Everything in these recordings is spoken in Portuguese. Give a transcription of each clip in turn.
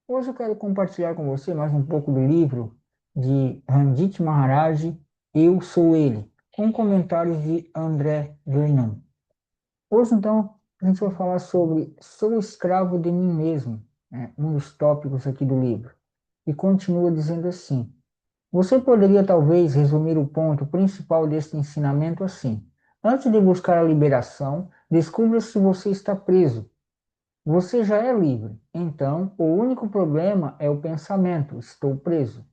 Hoje eu quero compartilhar com você mais um pouco do livro de Pandit Maharaj, Eu Sou Ele, com comentários de André Vernon. Hoje, então, a gente vai falar sobre Sou escravo de mim mesmo, né? Um dos tópicos aqui do livro. E continua dizendo assim: você poderia talvez resumir o ponto principal deste ensinamento assim: antes de buscar a liberação, descubra se você está preso. Você já é livre. Então, o único problema é o pensamento. Estou preso.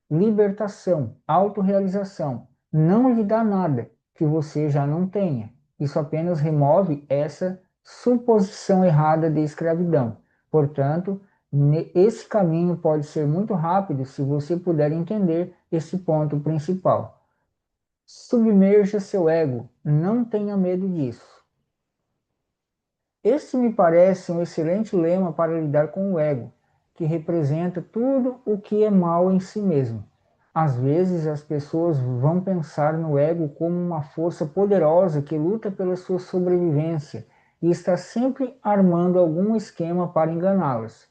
Libertação, autorrealização. Não lhe dá nada que você já não tenha. Isso apenas remove essa suposição errada de escravidão. Portanto, esse caminho pode ser muito rápido se você puder entender esse ponto principal. Submerja seu ego. Não tenha medo disso. Este me parece um excelente lema para lidar com o ego, que representa tudo o que é mal em si mesmo. Às vezes as pessoas vão pensar no ego como uma força poderosa que luta pela sua sobrevivência e está sempre armando algum esquema para enganá-las.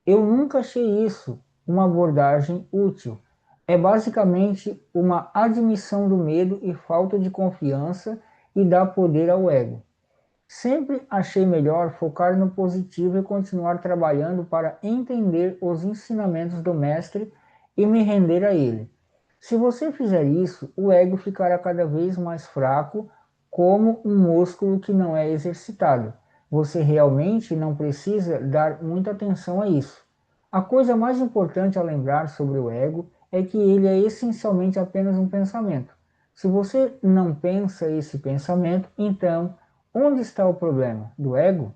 Eu nunca achei isso uma abordagem útil. É basicamente uma admissão do medo e falta de confiança e dá poder ao ego. Sempre achei melhor focar no positivo e continuar trabalhando para entender os ensinamentos do Mestre e me render a ele. Se você fizer isso, o ego ficará cada vez mais fraco, como um músculo que não é exercitado. Você realmente não precisa dar muita atenção a isso. A coisa mais importante a lembrar sobre o ego é que ele é essencialmente apenas um pensamento. Se você não pensa esse pensamento, então onde está o problema? Do ego?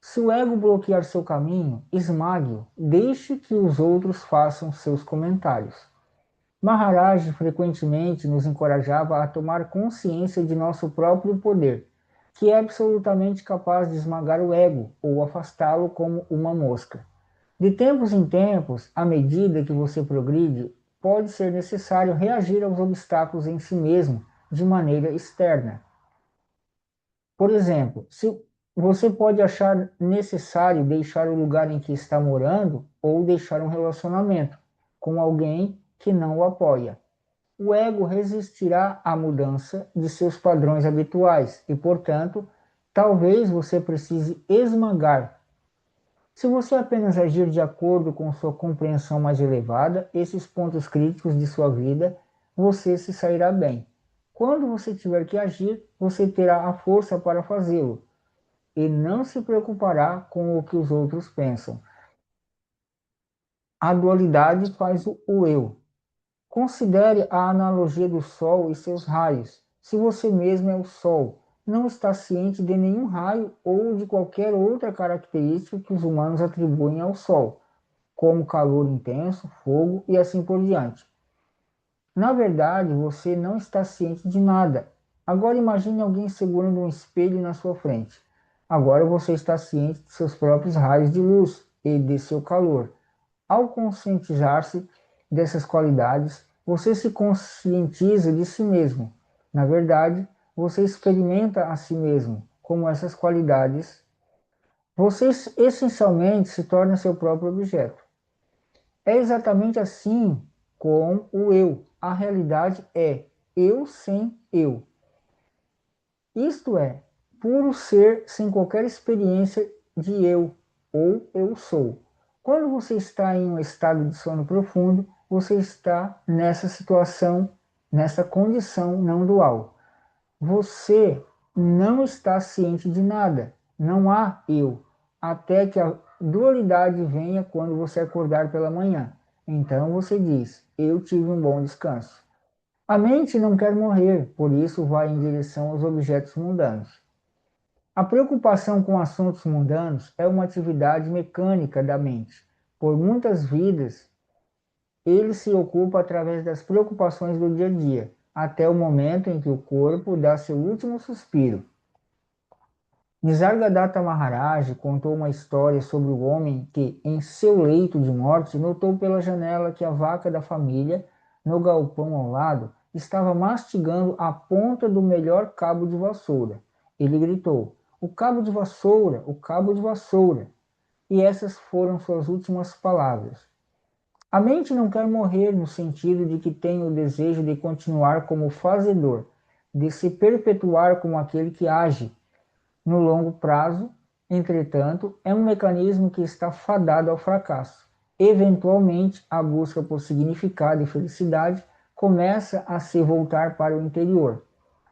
Se o ego bloquear seu caminho, esmague-o, deixe que os outros façam seus comentários. Maharaj frequentemente nos encorajava a tomar consciência de nosso próprio poder, que é absolutamente capaz de esmagar o ego ou afastá-lo como uma mosca. De tempos em tempos, à medida que você progride, pode ser necessário reagir aos obstáculos em si mesmo de maneira externa. Por exemplo, se você pode achar necessário deixar o lugar em que está morando ou deixar um relacionamento com alguém que não o apoia. O ego resistirá à mudança de seus padrões habituais e, portanto, talvez você precise esmagar. Se você apenas agir de acordo com sua compreensão mais elevada, esses pontos críticos de sua vida, você se sairá bem. Quando você tiver que agir, você terá a força para fazê-lo e não se preocupará com o que os outros pensam. A dualidade faz o eu. Considere a analogia do Sol e seus raios. Se você mesmo é o Sol, não está ciente de nenhum raio ou de qualquer outra característica que os humanos atribuem ao Sol, como calor intenso, fogo e assim por diante. Na verdade, você não está ciente de nada. Agora imagine alguém segurando um espelho na sua frente. Agora você está ciente de seus próprios raios de luz e de seu calor. Ao conscientizar-se dessas qualidades, você se conscientiza de si mesmo. Na verdade, você experimenta a si mesmo como essas qualidades. Você essencialmente se torna seu próprio objeto. É exatamente assim com o eu. A realidade é eu sem eu. Isto é, puro ser sem qualquer experiência de eu ou eu sou. Quando você está em um estado de sono profundo, você está nessa situação, nessa condição não dual. Você não está ciente de nada, não há eu, até que a dualidade venha quando você acordar pela manhã. Então você diz: eu tive um bom descanso. A mente não quer morrer, por isso vai em direção aos objetos mundanos. A preocupação com assuntos mundanos é uma atividade mecânica da mente. Por muitas vidas, ele se ocupa através das preocupações do dia a dia, até o momento em que o corpo dá seu último suspiro. Nisargadatta Maharaj contou uma história sobre o homem que, em seu leito de morte, notou pela janela que a vaca da família, no galpão ao lado, estava mastigando a ponta do melhor cabo de vassoura. Ele gritou: o cabo de vassoura, o cabo de vassoura. e essas foram suas últimas palavras. A mente não quer morrer no sentido de que tem o desejo de continuar como fazedor, de se perpetuar como aquele que age no longo prazo. Entretanto, é um mecanismo que está fadado ao fracasso. Eventualmente, a busca por significado e felicidade começa a se voltar para o interior.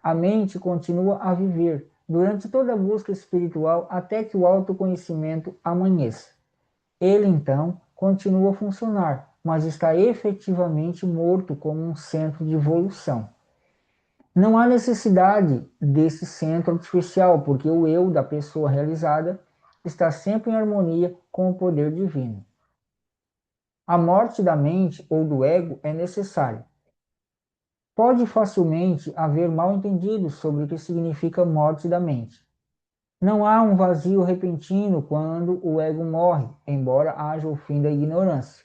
A mente continua a viver durante toda a busca espiritual até que o autoconhecimento amanheça. Ele, então, continua a funcionar, mas está efetivamente morto como um centro de evolução. Não há necessidade desse centro artificial, porque o eu da pessoa realizada está sempre em harmonia com o poder divino. A morte da mente ou do ego é necessária. Pode facilmente haver mal-entendidos sobre o que significa morte da mente. Não há um vazio repentino quando o ego morre, embora haja o fim da ignorância.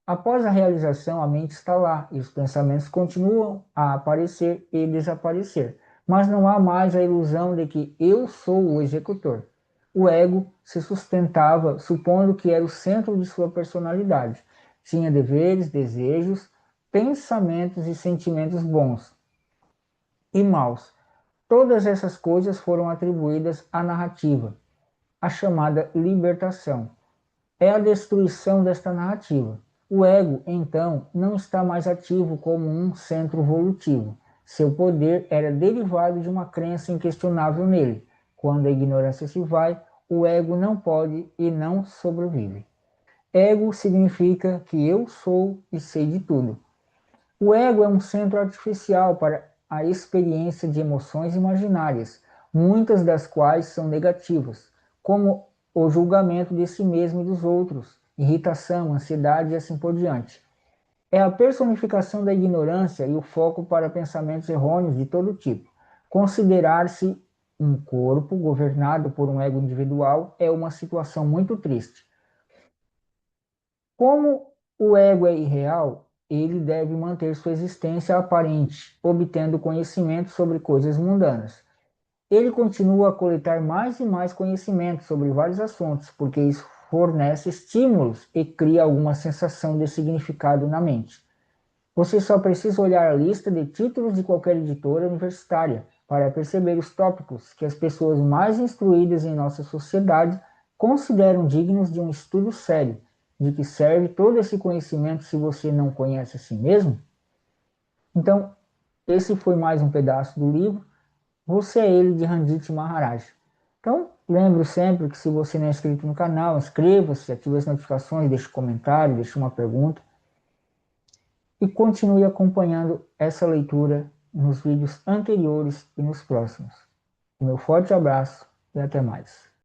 Após a realização, a mente está lá e os pensamentos continuam a aparecer e desaparecer, mas não há mais a ilusão de que eu sou o executor. O ego se sustentava supondo que era o centro de sua personalidade. Tinha deveres, desejos, pensamentos e sentimentos bons e maus. Todas essas coisas foram atribuídas à narrativa, a chamada libertação. É a destruição desta narrativa. O ego, então, não está mais ativo como um centro volutivo. Seu poder era derivado de uma crença inquestionável nele. Quando a ignorância se vai, o ego não pode e não sobrevive. Ego significa que eu sou e sei de tudo. O ego é um centro artificial para a experiência de emoções imaginárias, muitas das quais são negativas, como o julgamento de si mesmo e dos outros, irritação, ansiedade e assim por diante. É a personificação da ignorância e o foco para pensamentos errôneos de todo tipo. Considerar-se um corpo governado por um ego individual é uma situação muito triste. Como o ego é irreal, ele deve manter sua existência aparente, obtendo conhecimento sobre coisas mundanas. Ele continua a coletar mais e mais conhecimento sobre vários assuntos, porque isso fornece estímulos e cria alguma sensação de significado na mente. Você só precisa olhar a lista de títulos de qualquer editora universitária para perceber os tópicos que as pessoas mais instruídas em nossa sociedade consideram dignos de um estudo sério. De que serve todo esse conhecimento se você não conhece a si mesmo? Então, esse foi mais um pedaço do livro Você é Ele, de Pandit Maharaj. Então, lembre sempre que se você não é inscrito no canal, inscreva-se, ative as notificações, deixe um comentário, deixe uma pergunta e continue acompanhando essa leitura nos vídeos anteriores e nos próximos. Um meu forte abraço e até mais.